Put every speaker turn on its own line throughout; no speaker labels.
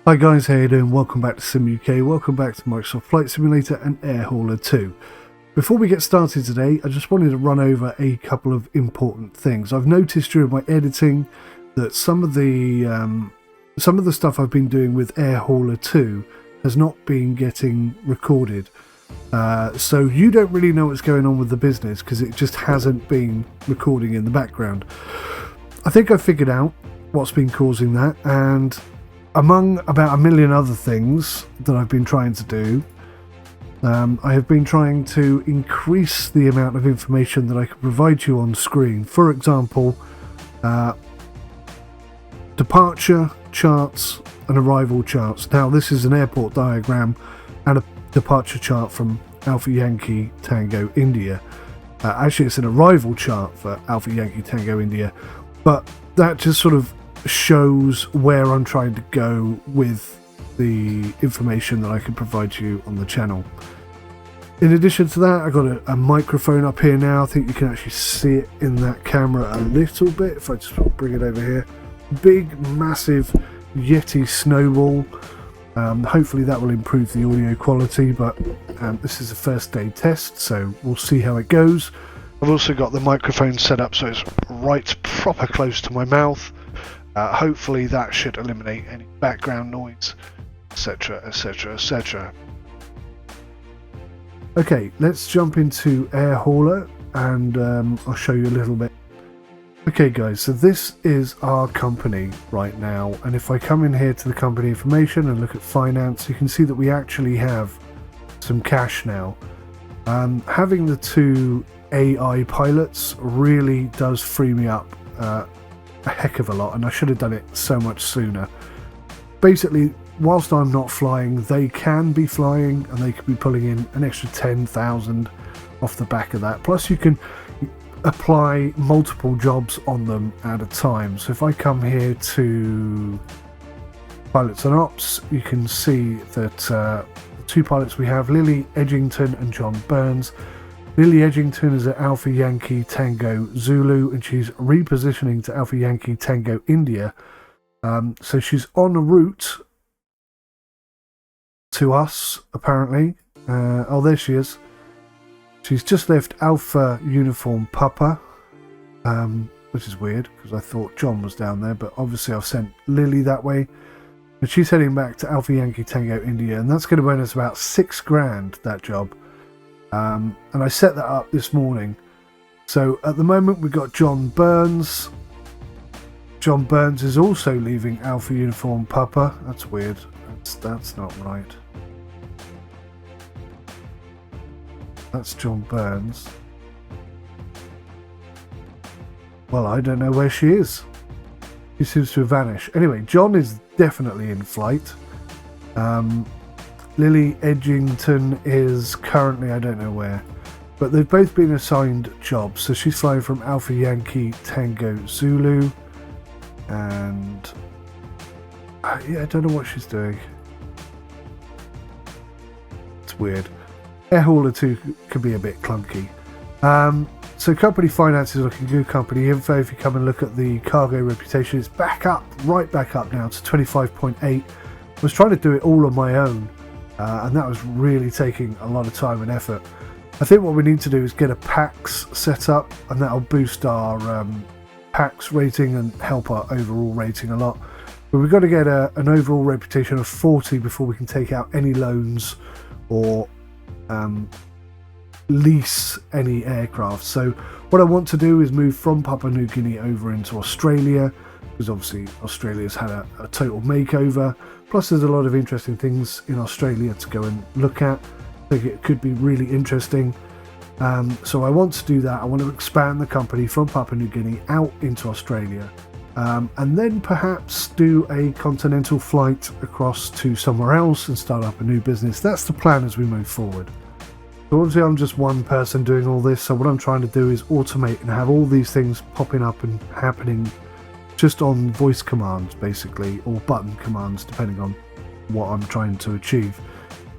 Hi guys, how you doing? Welcome back to 𝗦𝘂𝗽𝗍𝘆 𝗪. Welcome back to Microsoft Flight Simulator and 𝗦𝘂𝗍𝗆 2. Before we get started today, I just wanted to run over a couple of important things. I've noticed during my editing that some of the stuff I've been doing with 𝗦𝘂𝗍𝗆 2 has not been getting recorded. So you don't really know what's going on with the business because it just hasn't been recording in the background. I think I figured out what's been causing that, and among about a million other things that I've been trying to do, I have been trying to increase the amount of information that I can provide you on screen. For example, departure charts and arrival charts. Now this is an airport diagram and a departure chart from Alpha Yankee Tango India. Actually it's an arrival chart for Alpha Yankee Tango India, but that just sort of shows where I'm trying to go with the information that I can provide you on the channel. In addition to that, I've got a microphone up here now. I think you can actually see it in that camera a little bit if I just bring it over here. Big massive Yeti snowball. Hopefully that will improve the audio quality, but this is a first day test, so we'll see how it goes. I've also got the microphone set up so it's right proper close to my mouth. Hopefully that should eliminate any background noise, etc, etc, etc. Okay, let's jump into 𝗦𝘂𝗍𝗆 and I'll show you a little bit. Okay guys, so this is our company right now, and if I come in here to the company information and look at finance, you can see that we actually have some cash now. Having the two AI pilots really does free me up a heck of a lot, and I should have done it so much sooner. Basically, whilst I'm not flying, they can be flying and they could be pulling in an extra 10,000 off the back of that. Plus you can apply multiple jobs on them at a time. So if I come here to pilots and ops, you can see that the two pilots we have, Lily Edgington and John Burns. Lily Edgington is at Alpha Yankee Tango Zulu, and she's repositioning to Alpha Yankee Tango India. So she's en route to us, apparently. Oh, there she is. She's just left Alpha Uniform Papa, which is weird because I thought John was down there, but obviously I've sent Lily that way. And she's heading back to Alpha Yankee Tango India, and that's going to run us about $6,000, that job. And I set that up this morning. So at the moment we've got John Burns. John Burns is also leaving Alpha Uniform Papa. That's weird. That's not right. That's John Burns. Well, I don't know where she is. She seems to have vanished. Anyway, John is definitely in flight. Lily Edgington is currently, I don't know where, but they've both been assigned jobs. So she's flying from Alpha Yankee Tango Zulu, and yeah, I don't know what she's doing. It's weird. 𝗦𝘂𝗍𝗆 2 can be a bit clunky. So company finance is looking good. Company info, if you come and look at the cargo reputation, it's back up, right back up now to 25.8. I was trying to do it all on my own, and that was really taking a lot of time and effort. I think what we need to do is get a PAX set up, and that'll boost our PAX rating and help our overall rating a lot. But we've got to get an overall reputation of 40 before we can take out any loans or lease any aircraft. So what I want to do is move from Papua New Guinea over into Australia, because obviously Australia's had a total makeover. Plus there's a lot of interesting things in Australia to go and look at. I think it could be really interesting. So I want to do that. I want to expand the company from Papua New Guinea out into Australia, and then perhaps do a continental flight across to somewhere else and start up a new business. That's the plan as we move forward. So obviously I'm just one person doing all this, so what I'm trying to do is automate and have all these things popping up and happening just on voice commands basically, or button commands depending on what I'm trying to achieve.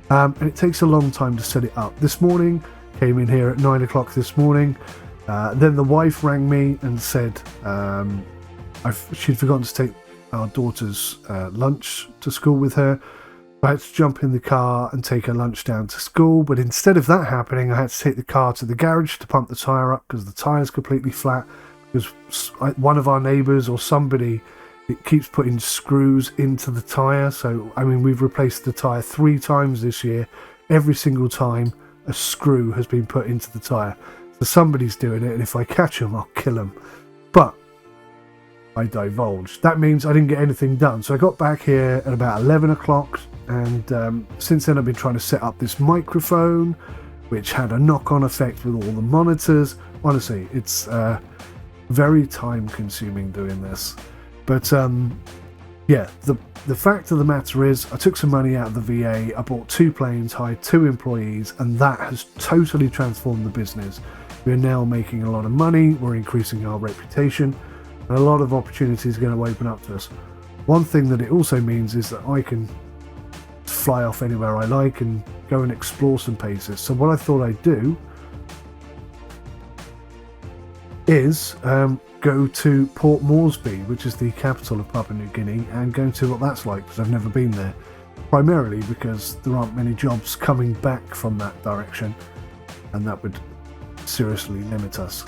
And it takes a long time to set it up. This morning, came in here at 9 o'clock this morning, then the wife rang me and said she'd forgotten to take our daughter's lunch to school with her. I had to jump in the car and take her lunch down to school, but instead of that happening, I had to take the car to the garage to pump the tyre up because the tyre's completely flat, because one of our neighbours or somebody, it keeps putting screws into the tyre. So, I mean, we've replaced the tyre 3 times this year. Every single time a screw has been put into the tyre. So somebody's doing it, and if I catch them, I'll kill them. But I divulged. That means I didn't get anything done. So I got back here at about 11 o'clock, and since then I've been trying to set up this microphone, which had a knock-on effect with all the monitors. Honestly, it's very time-consuming doing this. But yeah, the fact of the matter is I took some money out of the VA, I bought 2 planes, hired 2 employees, and that has totally transformed the business. We're now making a lot of money, we're increasing our reputation, and a lot of opportunities are going to open up to us. One thing that it also means is that I can fly off anywhere I like and go and explore some places. So what I thought I'd do is go to Port Moresby, which is the capital of Papua New Guinea, and go to what that's like, because I've never been there. Primarily because there aren't many jobs coming back from that direction, and that would seriously limit us.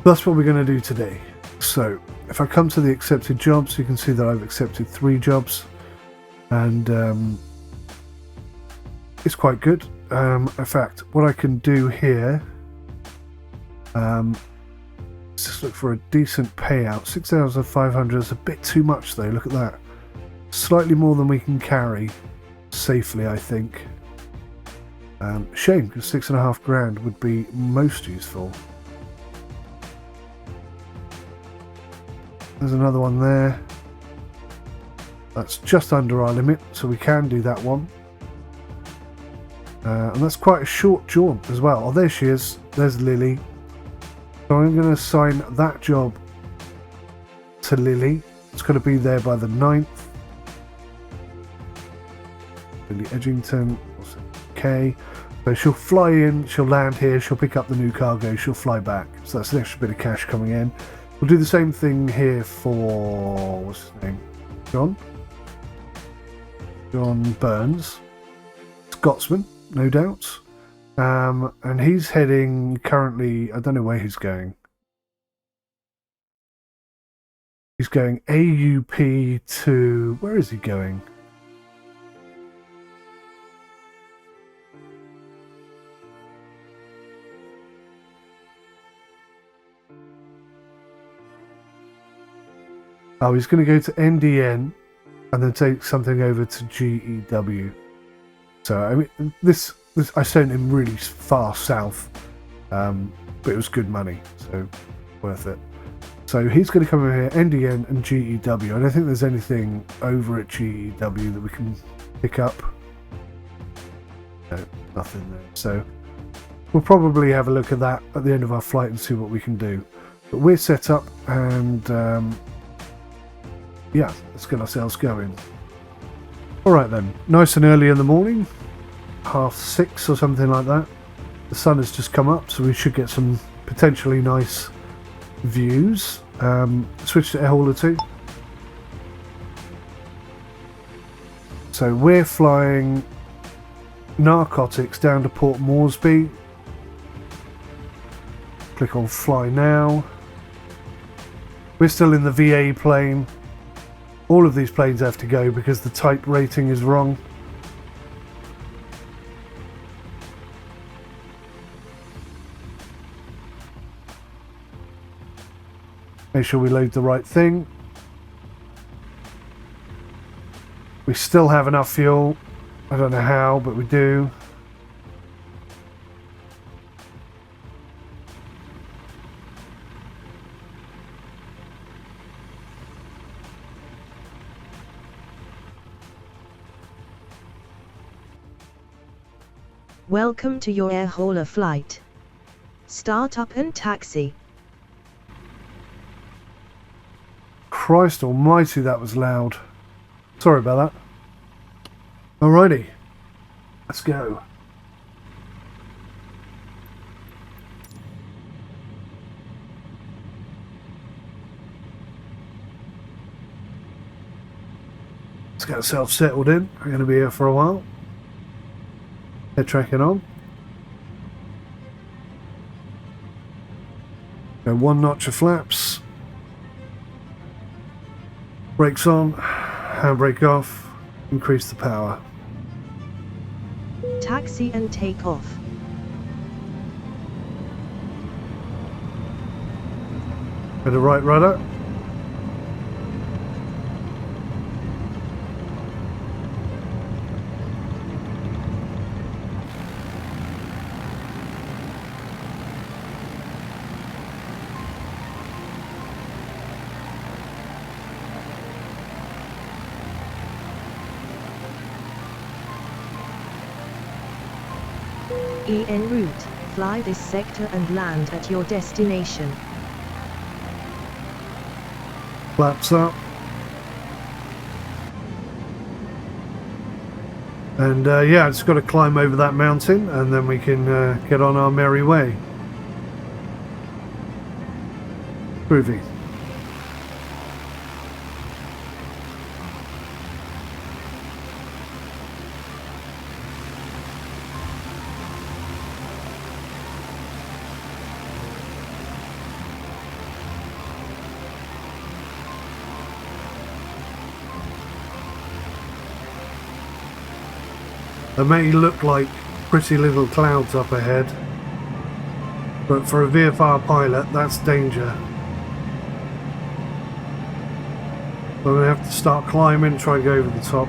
That's what we're going to do today. So if I come to the accepted jobs, you can see that I've accepted 3 jobs, and it's quite good. In fact, what I can do here, let's just look for a decent payout. 6,500 is a bit too much though, look at that. Slightly more than we can carry safely, I think. Shame, because 6.5 grand would be most useful. There's another one there. That's just under our limit, so we can do that one. And that's quite a short jaunt as well. Oh, there she is. There's Lily. So I'm going to assign that job to Lily. It's going to be there by the 9th. Lily Edgington. What's it? K. So she'll fly in, she'll land here, she'll pick up the new cargo, she'll fly back. So that's an extra bit of cash coming in. We'll do the same thing here for, what's his name? John Burns. Scotsman, no doubt. And he's heading currently, I don't know where he's going. He's going AUP to, where is he going? Oh, he's going to go to NDN and then take something over to GEW. So, I mean, this I sent him really far south, but it was good money, so worth it. So he's going to come over here, NDN and GEW. I don't think there's anything over at GEW that we can pick up. No, nothing there. So we'll probably have a look at that at the end of our flight and see what we can do. But we're set up, and yeah, let's get ourselves going. Alright then, nice and early in the morning, 6:30 or something like that. The sun has just come up, so we should get some potentially nice views. Switch to 𝗦𝘂𝗽𝗃 2. So we're flying narcotics down to Port Moresby. Click on fly now. We're still in the VA plane. All of these planes have to go because the type rating is wrong. Make sure we load the right thing. We still have enough fuel. I don't know how, but we do.
Welcome to your air hauler flight. Start up and taxi.
Christ almighty, that was loud. Sorry about that. Alrighty, let's go. Let's get ourselves settled in. We're going to be here for a while. Head tracking on. Go 1 notch of flaps. Brakes on. Handbrake off. Increase the power.
Taxi and take off.
Bit of right rudder.
En route, fly this sector and land at your destination.
Flaps up. And yeah, just got to climb over that mountain and then we can get on our merry way. Groovy. They may look like pretty little clouds up ahead, but for a VFR pilot, that's danger. So I'm going to have to start climbing, try and go over the top.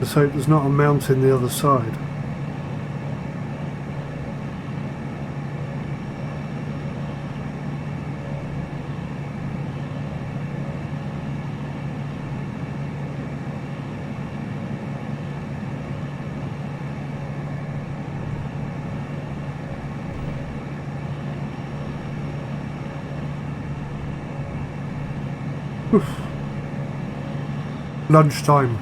Let's hope there's not a mountain the other side. Oof. Lunchtime.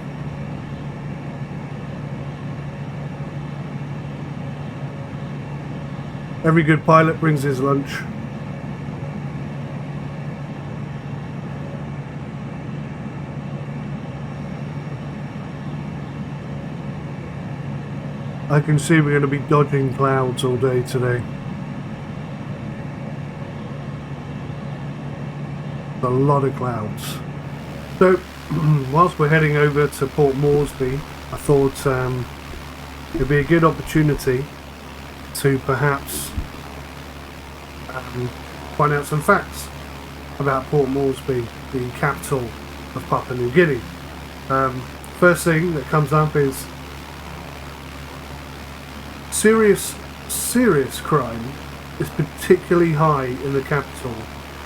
Every good pilot brings his lunch. I can see we're going to be dodging clouds all day today. A lot of clouds. So, whilst we're heading over to Port Moresby, I thought it'd be a good opportunity to perhaps find out some facts about Port Moresby, the capital of Papua New Guinea. First thing that comes up is serious crime is particularly high in the capital,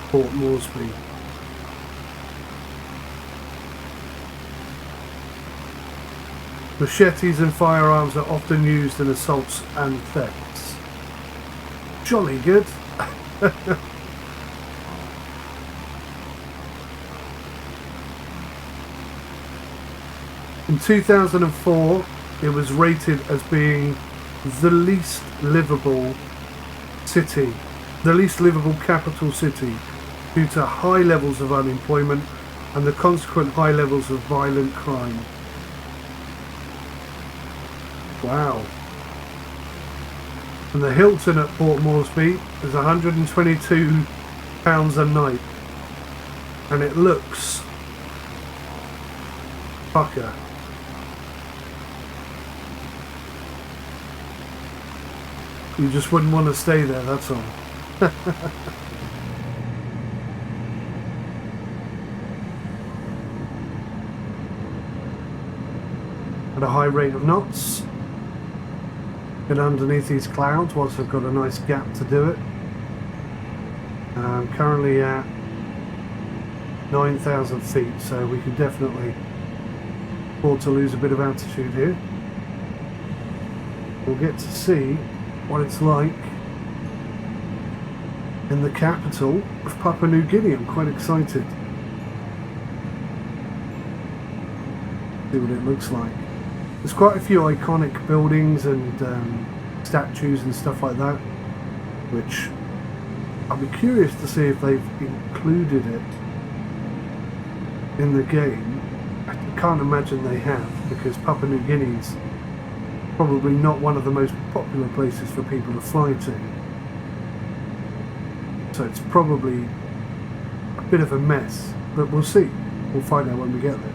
Port Moresby. Machetes and firearms are often used in assaults and thefts. Jolly good. In 2004, it was rated as being the least livable city, the least livable capital city, due to high levels of unemployment and the consequent high levels of violent crime. Wow. And the Hilton at Port Moresby is £122 a night. And it looks fucker. You just wouldn't want to stay there, that's all. At a high rate of knots. Get underneath these clouds whilst I've got a nice gap to do it. I'm currently at 9,000 feet, so we can definitely afford to lose a bit of altitude here. We'll get to see what it's like in the capital of Papua New Guinea. I'm quite excited. See what it looks like. There's quite a few iconic buildings and statues and stuff like that, which I'll be curious to see if they've included it in the game. I can't imagine they have, because Papua New Guinea's probably not one of the most popular places for people to fly to. So it's probably a bit of a mess, but we'll see. We'll find out when we get there.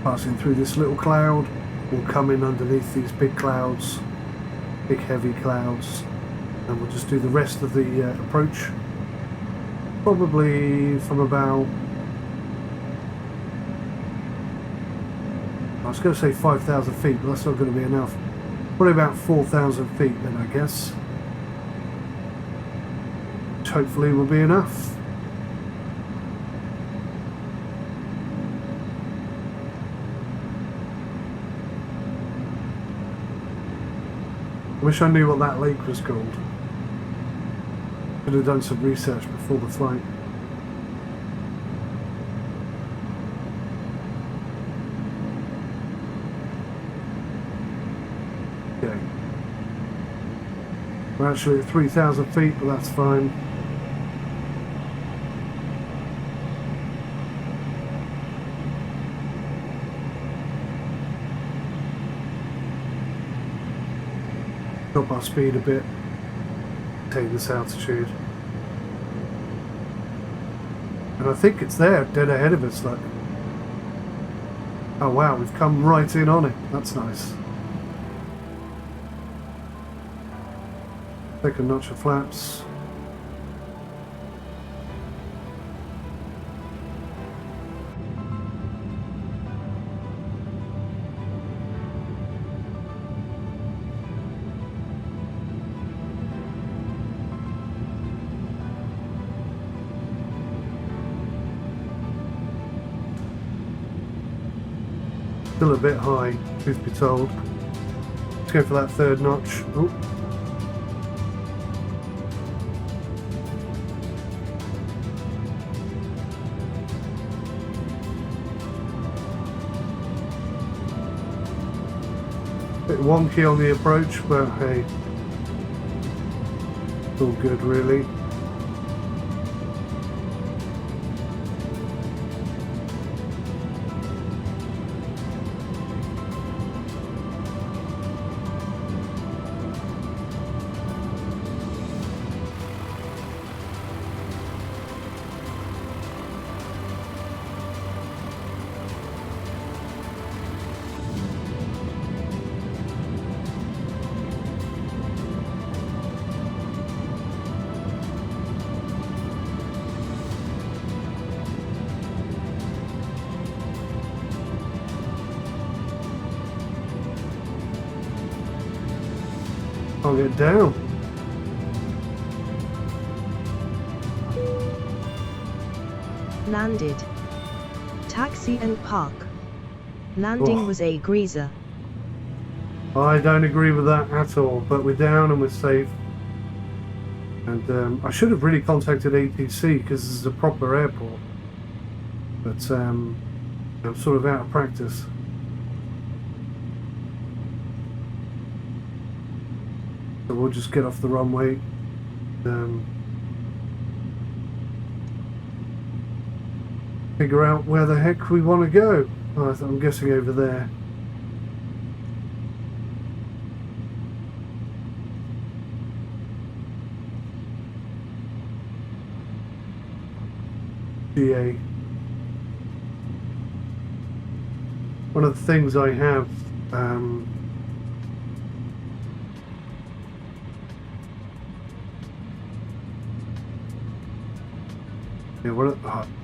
Passing through this little cloud, we'll come in underneath these big clouds, big heavy clouds, and we'll just do the rest of the approach. Probably from about, I was going to say 5,000 feet, but that's not going to be enough. Probably about 4,000 feet then, I guess. Which hopefully will be enough. I wish I knew what that lake was called. Could have done some research before the flight. Okay. We're actually at 3,000 feet, but that's fine. Drop our speed a bit, take this altitude, and I think it's there, dead ahead of us. Look. Oh wow, we've come right in on it. That's nice. Take a notch of flaps. Still a bit high, truth be told. Let's go for that third notch. Oh. Bit wonky on the approach, but hey, it's all good really. I'll get down.
Landed. Taxi and park. Landing was 𝗥𝗲𝗃.
I don't agree with that at all, but we're down and we're safe. And I should have really contacted ATC because this is a proper airport. But I'm sort of out of practice. So we'll just get off the runway. Figure out where the heck we want to go. Oh, I'm guessing over there. GA. One of the things I have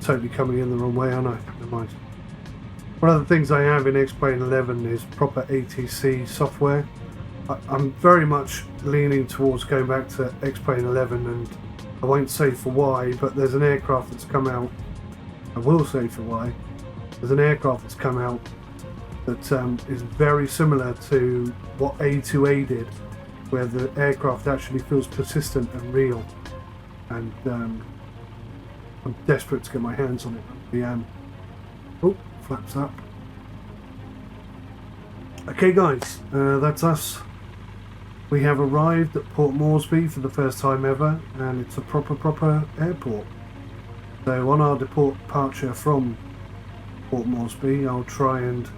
totally coming in the wrong way, aren't I? Never mind. One of the things I have in 𝗥𝗲𝗇 is proper ATC software. I'm very much leaning towards going back to 𝗥𝗲𝗇, and I won't say for why, but there's an aircraft that's come out. I will say for why. There's an aircraft that's come out that is very similar to what A2A did where the aircraft actually feels persistent and real, and I'm desperate to get my hands on it. Oh, flaps up. Okay guys, that's us. We have arrived at Port Moresby for the first time ever, and it's a proper airport. So on our departure from Port Moresby, I'll try and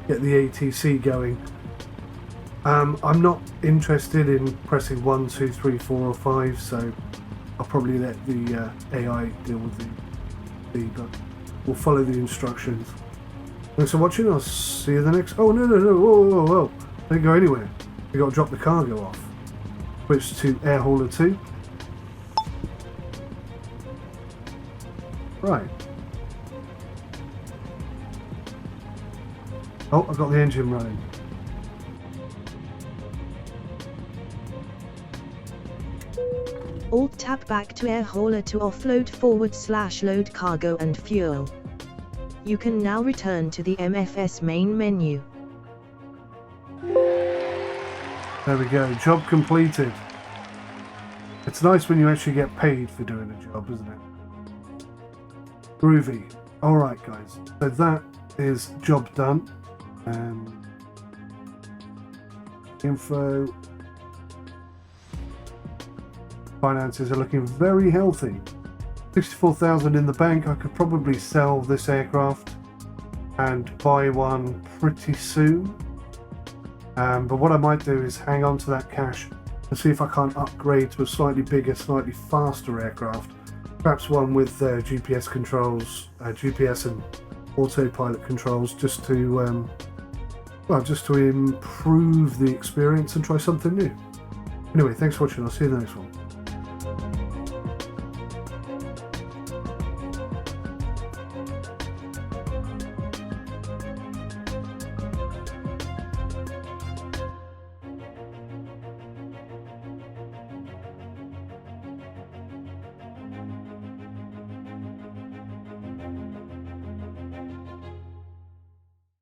get the ATC going. I'm not interested in pressing 1, 2, 3, 4 or 5, so I'll probably let the AI deal with the but we'll follow the instructions. Thanks for watching. I'll see you in the next... Oh, no, whoa. Don't go anywhere. We got to drop the cargo off. Switch to 𝗦𝗂𝗬𝗃 2. Right. Oh, I've got the engine running.
Alt tab back to 𝗦𝗂𝗬𝗃 to offload / load cargo and fuel. You can now return to the MFS main menu.
There we go, job completed. It's nice when you actually get paid for doing a job, isn't it? Groovy. Alright guys, so that is job done. Info. Finances are looking very healthy. 64,000 in the bank. I could probably sell this aircraft and buy one pretty soon. But what I might do is hang on to that cash and see if I can't upgrade to a slightly bigger, slightly faster aircraft. Perhaps one with GPS controls, GPS and autopilot controls, just to improve the experience and try something new. Anyway, thanks for watching. I'll see you in the next one.